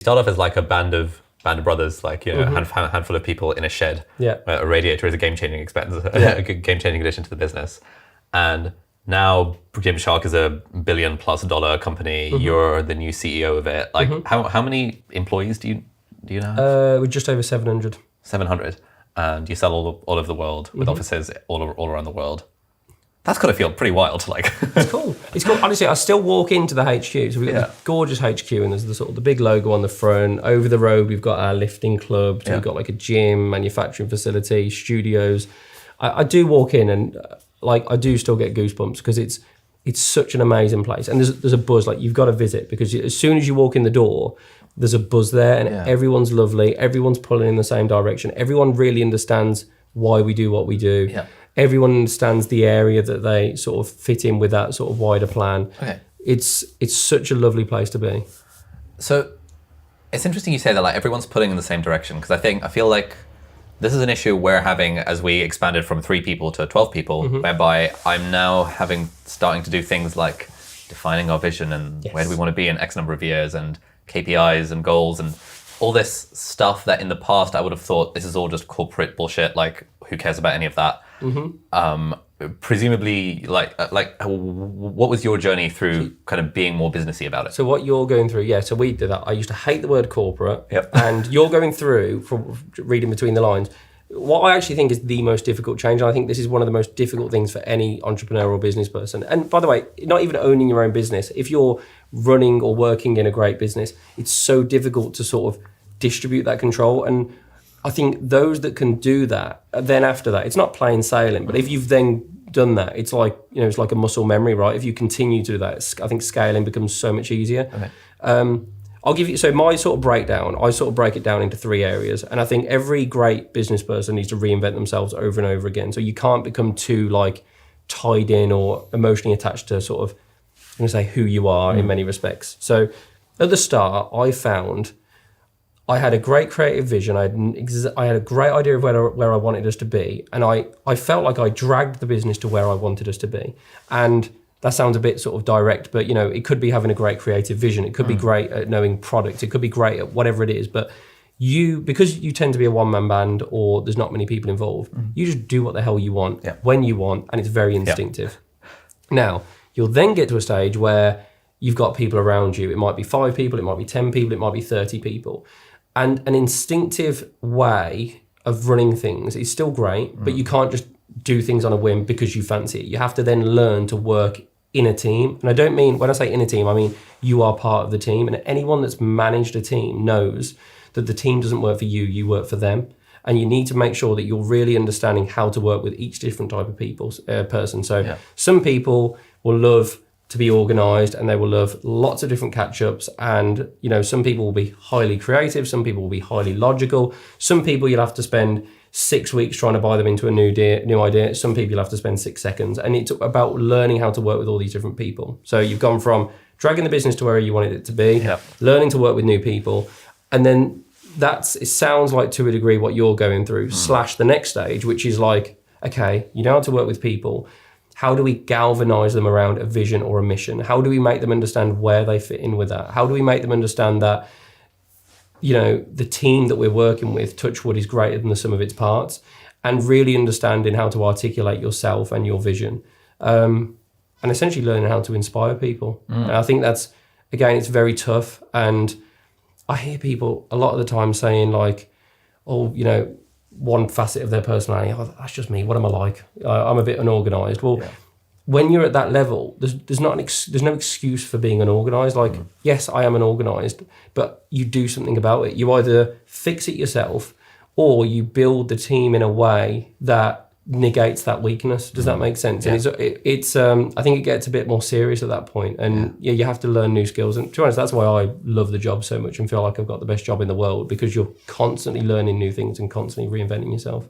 start off as like a band of brothers, like, you know, a handful of people in a shed. Yeah. A radiator is a game-changing a game-changing addition to the business. And now Gymshark is $1 billion+ company. You're the new CEO of it. Like, how many employees do you now have? We're just over 700. 700. And you sell all over the world with offices all around the world. That's got to feel pretty wild. Like, It's cool. It's cool. Honestly, I still walk into the HQ. So we've got the gorgeous HQ, and there's the sort of the big logo on the front. Over the road, we've got our lifting club. So we've got like a gym, manufacturing facility, studios. I do walk in, and like I do still get goosebumps because it's such an amazing place. And there's a buzz. Like, you've got to visit, because as soon as you walk in the door, there's a buzz there, and everyone's lovely. Everyone's pulling in the same direction. Everyone really understands why we do what we do. Yeah. Everyone understands the area that they sort of fit in with that sort of wider plan. Okay. It's such a lovely place to be. So it's interesting you say that, like, everyone's pulling in the same direction, because I feel like this is an issue we're having as we expanded from 3 people to 12 people, whereby I'm now starting to do things like defining our vision and where do we want to be in X number of years, and KPIs and goals and all this stuff that in the past I would have thought this is all just corporate bullshit. Like, who cares about any of that? Presumably, like, what was your journey through kind of being more businessy about it? So what you're going through, so we did that. I used to hate the word corporate, and you're going through, from reading between the lines, what I actually think is the most difficult change. And I think this is one of the most difficult things for any entrepreneur or business person. And by the way, not even owning your own business. If you're running or working in a great business, it's so difficult to sort of distribute that control. And I think those that can do that, then after that, it's not plain sailing, but if you've then done that, it's like, you know, it's like a muscle memory, right? If you continue to do that, I think scaling becomes so much easier. Okay. I'll give you, so my sort of breakdown, I sort of break it down into 3 areas. And I think every great business person needs to reinvent themselves over and over again. So you can't become too like tied in or emotionally attached to sort of, I'm going to say, who you are in many respects. So at the start, I found I had a great creative vision. I had a great idea of where I wanted us to be. And I felt like I dragged the business to where I wanted us to be. And that sounds a bit sort of direct, but, you know, it could be having a great creative vision. It could be great at knowing product. It could be great at whatever it is. But because you tend to be a one-man band, or there's not many people involved, you just do what the hell you want, when you want, and it's very instinctive. Now, you'll then get to a stage where you've got people around you. It might be 5 people, it might be 10 people, it might be 30 people. And an instinctive way of running things is still great, but you can't just do things on a whim because you fancy it. You have to then learn to work in a team. And I don't mean, when I say in a team, I mean you are part of the team. And anyone that's managed a team knows that the team doesn't work for you, you work for them. And you need to make sure that you're really understanding how to work with each different type of person. So some people will love to be organized, and they will love lots of different catch-ups. And, you know, some people will be highly creative, some people will be highly logical. Some people you'll have to spend 6 weeks trying to buy them into a new idea. Some people you'll have to spend 6 seconds. And it's about learning how to work with all these different people. So you've gone from dragging the business to where you wanted it to be, learning to work with new people. And then it sounds like, to a degree, what you're going through, / the next stage, which is like, okay, you know how to work with people. How do we galvanize them around a vision or a mission? How do we make them understand where they fit in with that? How do we make them understand that, you know, the team that we're working with, touch wood, is greater than the sum of its parts, and really understanding how to articulate yourself and your vision, and essentially learning how to inspire people. And I think that's, again, it's very tough. And I hear people a lot of the time saying like, oh, you know, one facet of their personality, oh, that's just me, what am I like? I'm a bit unorganized. Well, when you're at that level, there's no excuse for being unorganized. Like, yes, I am unorganized, but you do something about it. You either fix it yourself, or you build the team in a way that negates that weakness. Does that make sense? And it's I think it gets a bit more serious at that point. And you have to learn new skills. And to be honest, that's why I love the job so much and feel like I've got the best job in the world, because you're constantly learning new things and constantly reinventing yourself.